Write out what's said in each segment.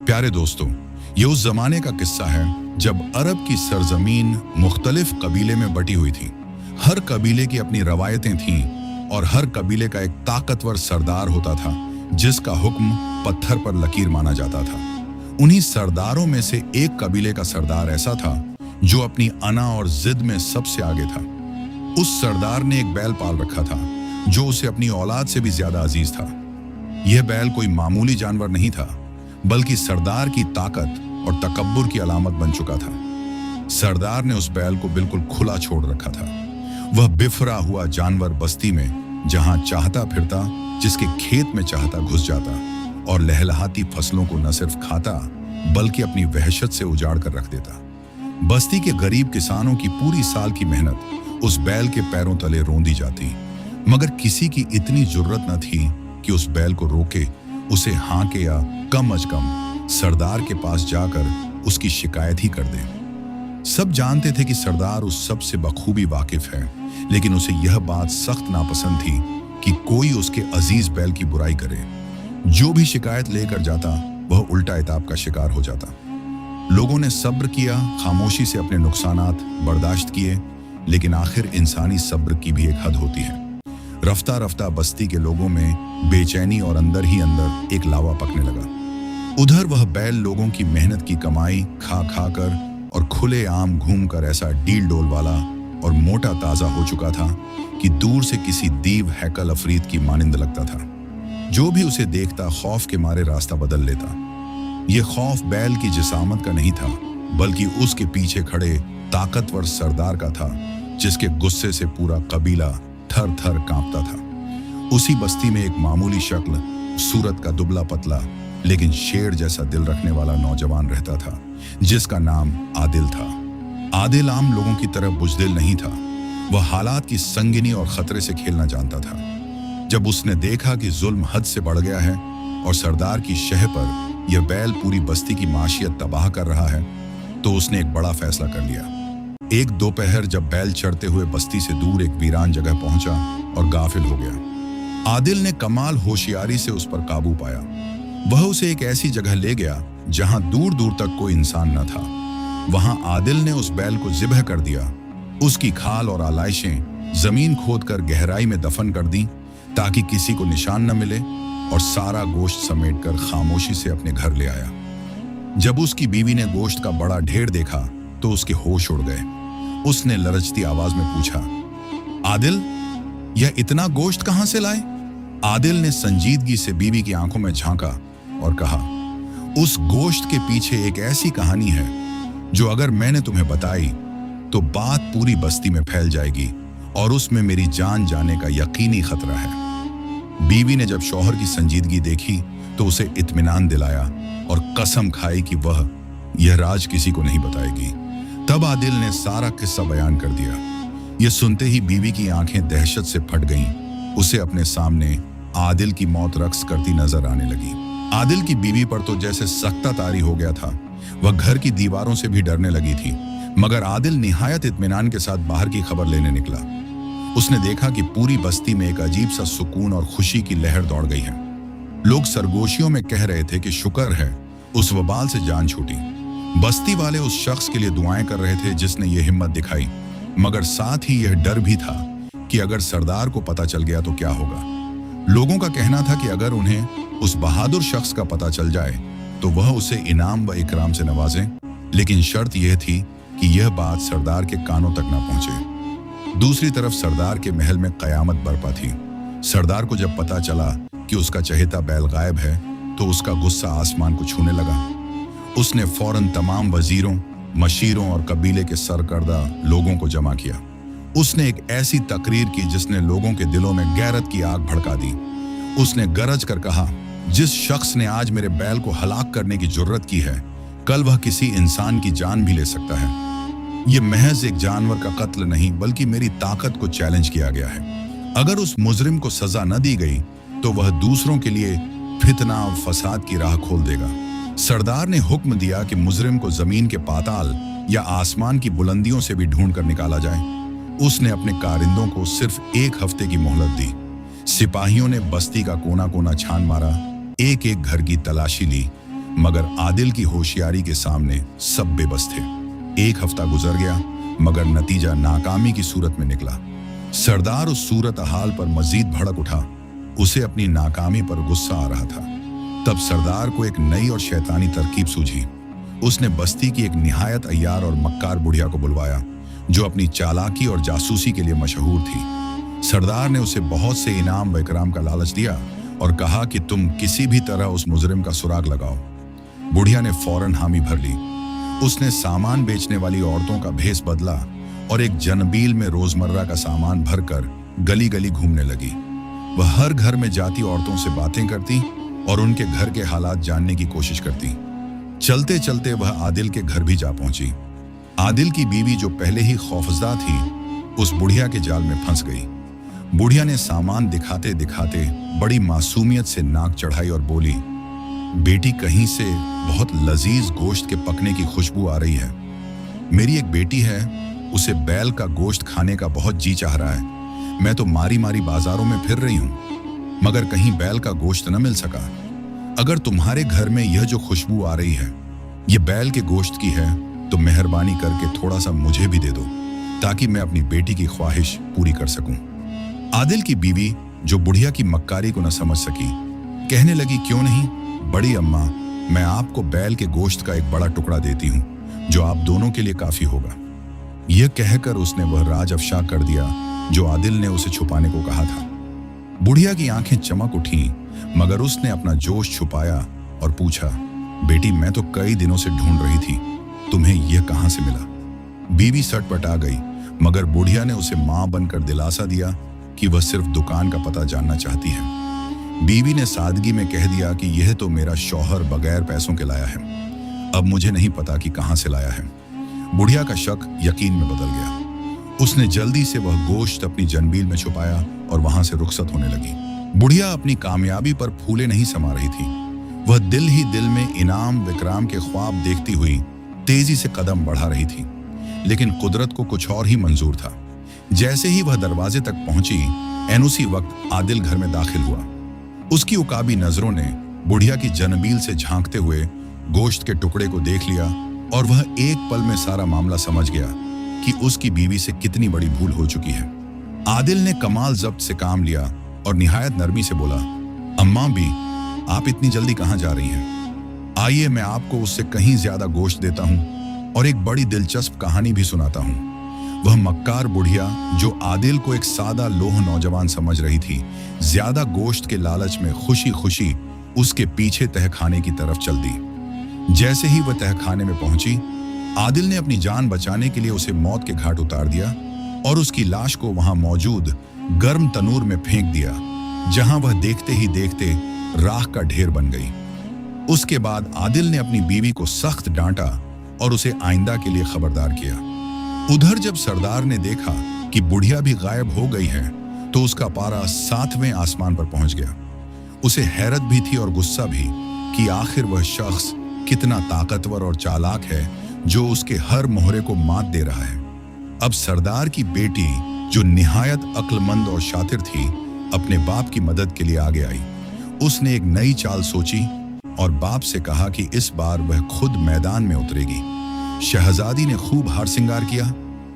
प्यारे दोस्तों, ये उस जमाने का किस्सा है जब अरब की सरजमीन मुख्तलिफ कबीले में बटी हुई थी। हर कबीले की अपनी रवायतें थीं और हर कबीले का एक ताकतवर सरदार होता था जिसका हुक्म पत्थर पर लकीर माना जाता था। उन्हीं सरदारों में से एक कबीले का सरदार ऐसा था जो अपनी अना और जिद में सबसे आगे था। उस सरदार ने एक बैल पाल रखा था जो उसे अपनी औलाद से भी ज्यादा अजीज था। यह बैल कोई मामूली जानवर नहीं था, बल्कि सरदार की ताकत और तकब्बुर की अलामत बन चुका था। सरदार ने उस बैल को बिल्कुल खुला छोड़ रखा था। वह बिफरा हुआ जानवर बस्ती में जहां चाहता फिरता, जिसके खेत में चाहता घुस जाता और लहलहाती फसलों को न सिर्फ खाता बल्कि अपनी वहशत से उजाड़ कर रख देता। बस्ती के गरीब किसानों की पूरी साल की मेहनत उस बैल के पैरों तले रोंदी जाती, मगर किसी की इतनी जुर्रत न थी कि उस बैल को रोके, उसे हांके या कम अज कम सरदार के पास जाकर उसकी शिकायत ही कर दे। सब जानते थे कि सरदार उस सब से बखूबी वाकिफ है, लेकिन उसे यह बात सख्त नापसंद थी कि कोई उसके अजीज बैल की बुराई करे। जो भी शिकायत लेकर जाता वह उल्टा इताब का शिकार हो जाता। लोगों ने सब्र किया, खामोशी से अपने नुकसानात बर्दाश्त किए, लेकिन आखिर इंसानी सब्र की भी एक हद होती है। रफ्ता रफ्ता बस्ती के लोगों में बेचैनी और अंदर ही अंदर एक लावा पकने लगा। उधर वह बैल लोगों की मेहनत की कमाई खा खा कर और खुले आम घूम कर ऐसा डील डोल वाला और मोटा ताजा हो चुका था कि दूर से किसी दीव हैकल अफरीद की मानिंद लगता था। जो भी उसे देखता खौफ के मारे रास्ता बदल लेता। यह खौफ बैल की जिसामत का नहीं था, बल्कि उसके पीछे खड़े ताकतवर सरदार का था, जिसके गुस्से से पूरा कबीला थर थर कांपता था। उसी बस्ती में एक मामूली शक्ल, सूरत का दुबला पतला लेकिन शेर जैसा दिल रखने वाला नौजवान रहता था, जिसका नाम आदिल था। आदिल आम लोगों की तरह बुजदिल नहीं था। वह हालात की संगिनी और खतरे से खेलना जानता था। जब उसने देखा कि जुल्म हद से बढ़ गया है और सरदार की शह पर यह बैल पूरी बस्ती की माशियत तबाह कर रहा है, तो उसने एक बड़ा फैसला कर लिया। एक दोपहर जब बैल चढ़ते हुए बस्ती से दूर एक वीरान जगह पहुंचा और गाफिल हो गया। आदिल ने कमाल होशियारी से उस पर काबू पाया। वह उसे एक ऐसी जगह ले गया जहां दूर दूर तक कोई इंसान न था। वहां आदिल ने उस बैल को ज़िब्ह कर दिया। उसकी खाल और आलाइशें जमीन खोदकर गहराई में दफन कर दी ताकि किसी को निशान न मिले, और सारा गोश्त समेटकर खामोशी से अपने घर ले आया। जब उसकी बीवी ने गोश्त का बड़ा ढेर देखा तो उसके होश उड़ गए। उसने लरजती आवाज में पूछा, आदिल, यह इतना गोश्त कहां से लाए? आदिल ने संजीदगी से बीवी की आंखों में झांका और कहा, उस गोश्त के पीछे एक ऐसी कहानी है जो अगर मैंने तुम्हें बताई तो बात पूरी बस्ती में फैल जाएगी और उसमें मेरी जान जाने का यकीनी खतरा है। बीवी ने जब शौहर की संजीदगी देखी तो उसे इत्मीनान दिलाया और कसम खाई कि वह यह राज किसी को नहीं बताएगी। तब आदिल ने सारा किस्सा बयान कर दिया। यह सुनते ही बीवी की आंखें दहशत से फट गईं। उसे अपने सामने आदिल की मौत रक्स करती नजर आने लगी। आदिल की बीवी पर तो जैसे सख्ता तारी हो गया था। वह घर की दीवारों से भी डरने लगी थी, मगर आदिल निहायत इत्मीनान के साथ बाहर की खबर लेने निकला। उसने देखा कि पूरी बस्ती में एक अजीब सा सुकून और खुशी की लहर दौड़ गई है। लोग सरगोशियों में कह रहे थे कि शुक्र है उस वबाल से जान छूटी। बस्ती वाले उस शख्स के लिए दुआएं कर रहे थे जिसने ये हिम्मत दिखाई, मगर साथ ही यह डर भी था कि अगर सरदार को पता चल गया तो क्या होगा। लोगों का कहना था कि अगर उन्हें उस बहादुर शख्स का पता चल जाए तो वह उसे इनाम व इकराम से नवाजें, लेकिन शर्त यह थी कि यह बात सरदार के कानों तक न पहुंचे। दूसरी तरफ सरदार के महल में कयामत बरपा थी। सरदार को जब पता चला कि उसका चहेता बैल गायब है तो उसका गुस्सा आसमान को छूने लगा। उसने फौरन तमाम वजीरों, मशीरों और कबीले के सरकर्दा लोगों को जमा किया। उसने एक ऐसी तकरीर की जिसने लोगों के दिलों में गैरत की आग भड़का दी। उसने गरज कर कहा, जिस शख्स ने आज मेरे बैल को हलाक करने की जुर्रत की है, कल वह किसी इंसान की जान भी ले सकता है। यह महज एक जानवर का कत्ल नहीं, बल्कि मेरी ताकत को चैलेंज किया गया है। अगर उस मुजरिम को सजा न दी गई तो वह दूसरों के लिए फितना और फसाद की राह खोल देगा। सरदार ने हुक्म दिया कि मुजरिम को जमीन के पाताल या आसमान की बुलंदियों से भी ढूंढ कर निकाला जाए। उसने अपने कारिंदों को सिर्फ 1 हफ्ते की मोहलत दी। सिपाहियों ने बस्ती का कोना कोना छान मारा, एक एक घर की तलाशी ली, मगर आदिल की होशियारी के सामने सब बेबस थे। एक हफ्ता गुजर गया मगर नतीजा नाकामी की सूरत में निकला। सरदार उस सूरत हाल पर मजीद भड़क उठा। उसे अपनी नाकामी पर गुस्सा आ रहा था। तब सरदार को एक नई और शैतानी तरकीब सूझी। उसने बस्ती की एक निहायत अय्यार और मक्कार बुढ़िया को बुलवाया जो अपनी चालाकी और जासूसी के लिए मशहूर थी। सरदार ने उसे बहुत से इनाम व इकराम का लालच दिया और कहा कि तुम किसी भी तरह उस मुजरिम का सुराग लगाओ। बुढ़िया ने फौरन हामी भर ली। उसने सामान बेचने वाली औरतों का भेष बदला और एक जनबील में रोजमर्रा का सामान भरकर गली गली घूमने लगी। वह हर घर में जाती औरतों से बातें करती और उनके घर के हालात जानने की कोशिश करती। चलते चलते वह आदिल के घर भी जा पहुंची। आदिल की बीवी जो पहले ही खौफजदा थी उस बुढ़िया के जाल में फंस गई। बुढ़िया ने सामान दिखाते दिखाते बड़ी मासूमियत से नाक चढ़ाई और बोली, बेटी, कहीं से बहुत लजीज गोश्त के पकने की खुशबू आ रही है। मेरी एक बेटी है, उसे बैल का गोश्त खाने का बहुत जी चाह रहा है। मैं तो मारी मारी बाजारों में फिर रही हूँ मगर कहीं बैल का गोश्त न मिल सका। अगर तुम्हारे घर में यह जो खुशबू आ रही है ये बैल के गोश्त की है तो मेहरबानी करके थोड़ा सा मुझे भी दे दो ताकि मैं अपनी बेटी की ख्वाहिश पूरी कर सकूं। आदिल की बीवी जो बुढ़िया की मक्कारी को न समझ सकी कहने लगी, क्यों नहीं बड़ी अम्मा, मैं आपको बैल के गोश्त का एक बड़ा टुकड़ा देती हूँ जो आप दोनों के लिए काफी होगा। यह कहकर उसने वह राज अफशा कर दिया जो आदिल ने उसे छुपाने को कहा था। बुढ़िया की आंखें चमक उठी मगर उसने अपना जोश छुपाया और पूछा, बेटी, मैं तो कई दिनों से ढूंढ रही थी, तुम्हें यह कहां से मिला? बीवी सटपटा गई मगर बुढ़िया ने उसे मां बनकर दिलासा दिया कि वह सिर्फ दुकान का पता जानना चाहती है। बीवी ने सादगी में कह दिया कि यह तो मेरा शौहर बगैर पैसों के लाया है, अब मुझे नहीं पता कि कहां से लाया है। बुढ़िया का शक यकीन में बदल गया। उसने जल्दी से वह गोश्त अपनी जनबील में छुपाया और वहां से रुखसत होने लगी। बुढ़िया अपनी कामयाबी पर फूले नहीं समा रही थी। वह दिल ही दिल में इनाम विक्राम के ख्वाब देखती हुई तेजी से कदम बढ़ा रही थी, लेकिन कुदरत को कुछ और ही मंजूर था। जैसे ही वह दरवाजे तक पहुंची एन उसी वक्त आदिल घर में दाखिल हुआ। उसकी उकाबी नजरों ने बुढ़िया की जनबील से झांकते हुए गोश्त के टुकड़े को देख लिया और वह एक पल में सारा मामला समझ गया कि उसकी बीवी से कितनी बड़ी भूल हो चुकी है। आदिल ने कमाल जब्त से काम लिया और निहायत नरमी से बोला, अम्मा भी, आप इतनी जल्दी कहां जा रही हैं? आइए मैं आपको उससे कहीं ज्यादा गोश्त देता हूं और एक बड़ी दिलचस्प कहानी भी सुनाता हूं। वह मक्कार बुढ़िया जो आदिल को एक सादा लोह नौजवान समझ रही थी, ज्यादा गोश्त के लालच में खुशी खुशी उसके पीछे तहखाने की तरफ चल दी। जैसे ही वह तहखाने में पहुंची, आदिल ने अपनी जान बचाने के लिए उसे मौत के घाट उतार दिया और उसकी लाश को वहां मौजूद गर्म तनूर में फेंक दिया, जहां वह देखते ही देखते राख का ढेर बन गई। उसके बाद आदिल ने अपनी बीवी को सख्त डांटा और उसे आइंदा के लिए खबरदार किया। उधर जब सरदार ने देखा कि बुढ़िया भी गायब हो गई है तो उसका पारा 7वें आसमान पर पहुंच गया। उसे हैरत भी थी और गुस्सा भी कि आखिर वह शख्स कितना ताकतवर और चालाक है जो उसके हर मोहरे को मात दे रहा है। अब सरदार की बेटी जो निहायत अक्लमंद और शातिर थी अपने बाप की मदद के लिए आगे आई। उसने एक नई चाल सोची और बाप से कहा कि इस बार वह खुद मैदान में उतरेगी। शहजादी ने खूब हार सिंगार किया,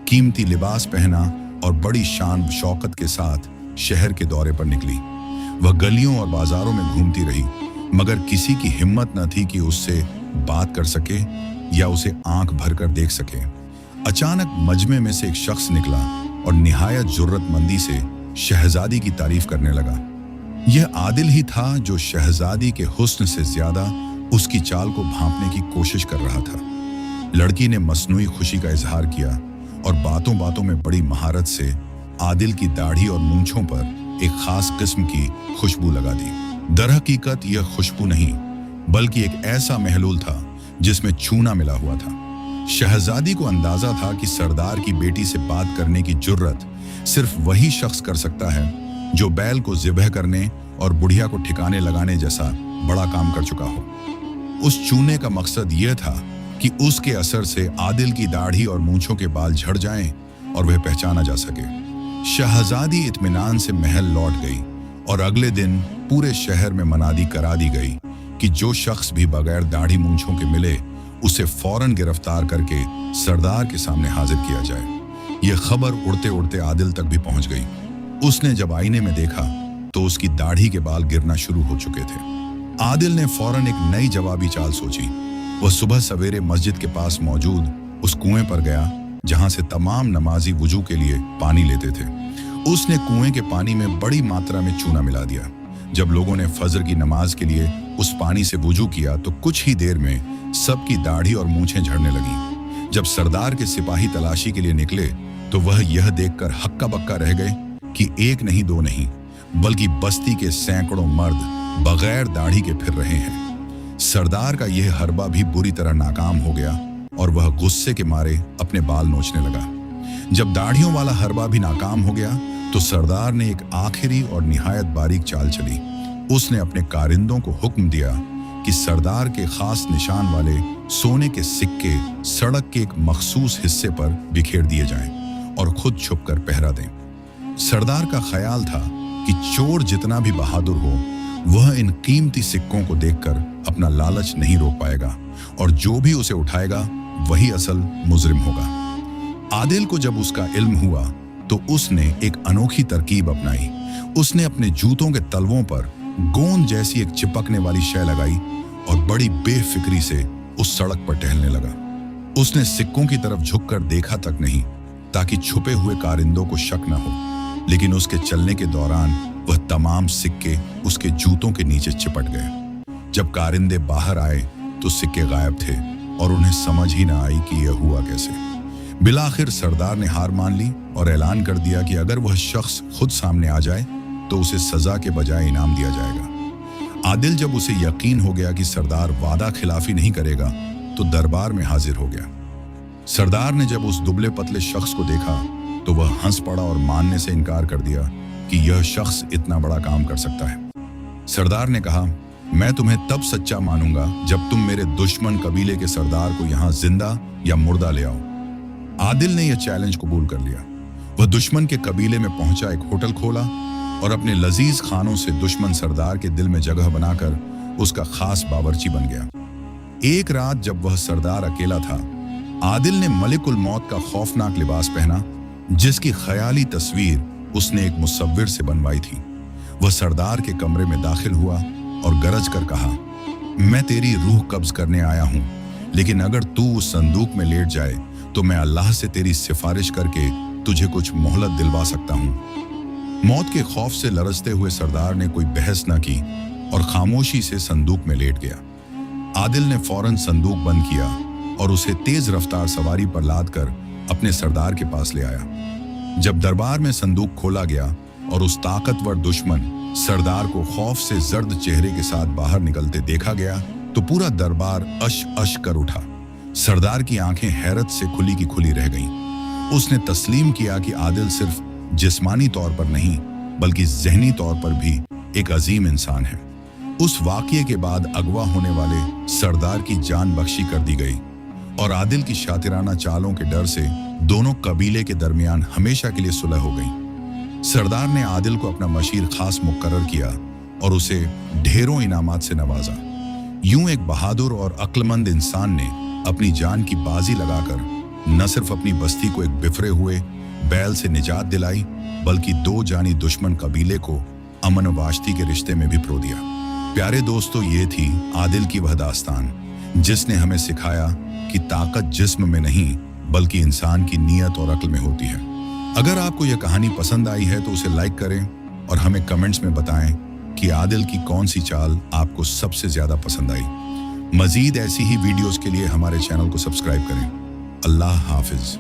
कीमती लिबास पहना और बड़ी शान शौकत के साथ शहर के दौरे पर निकली। वह गलियों और बाजारों में घूमती रही मगर किसी की हिम्मत न थी कि उससे बात कर सके या उसे आंख भरकर देख सके। अचानक मजमे में से एक शख्स निकला और निहायत जुर्रतमंदी से शहजादी की तारीफ करने लगा। यह आदिल ही था जो शहजादी के हुस्न से ज्यादा उसकी चाल को भांपने की कोशिश कर रहा था। लड़की ने मसनूई खुशी का इजहार किया और बातों बातों में बड़ी महारत से आदिल की दाढ़ी और मूंछों पर एक खास किस्म की खुशबू लगा दी। दरहकीकत यह खुशबू नहीं बल्कि एक ऐसा महलूल था जिसमें चूना मिला हुआ था। शहजादी को अंदाजा था कि सरदार की बेटी से बात करने की जुर्रत सिर्फ वही शख्स कर सकता है जो बैल को ज़िबह करने और बुढ़िया को ठिकाने लगाने जैसा बड़ा काम कर चुका हो। उस चूने का मकसद यह था कि उसके असर से आदिल की दाढ़ी और मूंछों के बाल झड़ जाएं और वह पहचाना जा सके। शहजादी इत्मीनान से महल लौट गई और अगले दिन पूरे शहर में मनादी करा दी गई कि जो शख्स भी बगैर दाढ़ी मूंछों के मिले उसे फौरन गिरफ्तार करके सरदार के सामने हाजिर किया जाए। यह खबर उड़ते उड़ते आदिल तक भी पहुंच गई। उसने जब आईने में देखा तो उसकी दाढ़ी के बाल गिरना शुरू हो चुके थे। आदिल ने फौरन एक नई जवाबी चाल सोची। वह सुबह सवेरे मस्जिद के पास मौजूद उस कुएं पर गया जहां से तमाम नमाजी वुजू के लिए पानी लेते थे। उसने कुएं के पानी में बड़ी मात्रा में चूना मिला दिया। जब लोगों ने फजर की नमाज के लिए उस पानी से वुजू किया तो कुछ ही देर में सबकी दाढ़ी और मूंछें झड़ने लगी। जब सरदार के सिपाही तलाशी के लिए निकले तो वह यह देखकर हक्का बक्का रह गए कि एक नहीं दो नहीं बल्कि बस्ती के सैकड़ों मर्द बगैर दाढ़ी के फिर रहे हैं। सरदार का यह हरबा भी बुरी तरह नाकाम हो गया और वह गुस्से के मारे अपने बाल नोचने लगा। जब दाढ़ियों वाला हरबा भी नाकाम हो गया तो सरदार ने एक आखिरी और निहायत बारीक चाल चली। उसने अपने कारिंदों को हुक्म दिया कि सरदार के खास निशान वाले सोने के सिक्के सड़क के एक मखसूस हिस्से पर बिखेर दिए जाएं और खुद छुपकर पहरा दें। सरदार का ख्याल था कि चोर जितना भी बहादुर हो वह इन कीमती सिक्कों को देखकर अपना लालच नहीं रोक पाएगा और जो भी उसे उठाएगा वही असल मुजरिम होगा। आदिल को जब उसका इल्म हुआ तो उसने एक अनोखी तरकीब अपनाई। उसने अपने जूतों के तलवों पर गोंद जैसी एक चिपकने वाली शय लगाई और बड़ी बेफिक्री से उस सड़क पर टहलने लगा। उसने सिक्कों की तरफ झुककर देखा तक नहीं ताकि छुपे हुए कारिंदों को शक न हो, लेकिन उसके चलने के दौरान वह तमाम सिक्के उसके जूतों के नीचे चिपट गए। जब कारिंदे बाहर आए तो सिक्के गायब थे और उन्हें समझ ही न आई कि यह हुआ कैसे। बिलाखिर सरदार ने हार मान ली और ऐलान कर दिया कि अगर वह शख्स खुद सामने आ जाए तो उसे सजा के बजाय इनाम दिया जाएगा। आदिल जब उसे यकीन हो गया कि सरदार वादा खिलाफी नहीं करेगा तो दरबार में हाजिर हो गया। सरदार ने जब उस दुबले पतले शख्स को देखा तो वह हंस पड़ा और मानने से इनकार कर दिया कि यह शख्स इतना बड़ा काम कर सकता है। सरदार ने कहा, मैं तुम्हें तब सच्चा मानूंगा जब तुम मेरे दुश्मन कबीले के सरदार को यहाँ जिंदा या मुर्दा ले आओ। आदिल ने यह चैलेंज कबूल कर लिया। वह दुश्मन के कबीले में पहुंचा, एक होटल खोला और अपने लजीज खानों से दुश्मन सरदार के दिल में जगह बनाकर उसका खास बावर्ची बन गया। एक रात जब वह सरदार अकेला था, आदिल ने मलिकुल मौत का खौफनाक लिबास पहना जिसकी ख्याली तस्वीर उसने एक मुसव्विर से बनवाई थी। वह सरदार के कमरे में दाखिल हुआ और गरज कर कहा, मैं तेरी रूह कब्ज करने आया हूं, लेकिन अगर तू उस संदूक में लेट जाए तो मैं अल्लाह से तेरी सिफारिश करके तुझे कुछ मोहलत दिलवा सकता हूं। मौत के खौफ से लरजते हुए सरदार ने कोई बहस न की और खामोशी से संदूक में लेट गया। आदिल ने फौरन संदूक बंद किया और उसे तेज रफ्तार सवारी पर लादकर अपने सरदार के पास ले आया। जब दरबार में संदूक खोला गया और उस ताकतवर दुश्मन सरदार को खौफ से जर्द चेहरे के साथ बाहर निकलते देखा गया तो पूरा दरबार अश अश कर उठा। सरदार की आंखें हैरत से खुली की खुली रह गईं। उसने तस्लीम किया कि आदिल सिर्फ जिस्मानी तौर पर नहीं बल्कि ज़हनी तौर पर भी एक अजीम इंसान है। उस वाक़ये के बाद अगवा होने वाले सरदार की जान बख्शी कर दी गई और आदिल की शातिराना चालों के डर से दोनों कबीले के दरमियान हमेशा के लिए सुलह हो गई। सरदार ने आदिल को अपना मशीर खास मुकर्रर किया और उसे ढेरों इनामात से नवाजा। यूं एक बहादुर और अक्लमंद इंसान ने अपनी जान की बाजी लगाकर न सिर्फ अपनी बस्ती को एक बिफरे हुए बैल से निजात दिलाई बल्कि दो जानी दुश्मन कबीले को अमन वाश्ती के रिश्ते में भी परो दिया। प्यारे दोस्तों, ये थी आदिल की वह दास्तान जिसने हमें सिखाया कि ताकत जिस्म में नहीं बल्कि इंसान की नीयत और अक्ल में होती है। अगर आपको यह कहानी पसंद आई है तो उसे लाइक करें और हमें कमेंट्स में बताएं कि आदिल की कौन सी चाल आपको सबसे ज्यादा पसंद आई। मजीद ऐसी ही वीडियोस के लिए हमारे चैनल को सब्सक्राइब करें। अल्लाह हाफिज।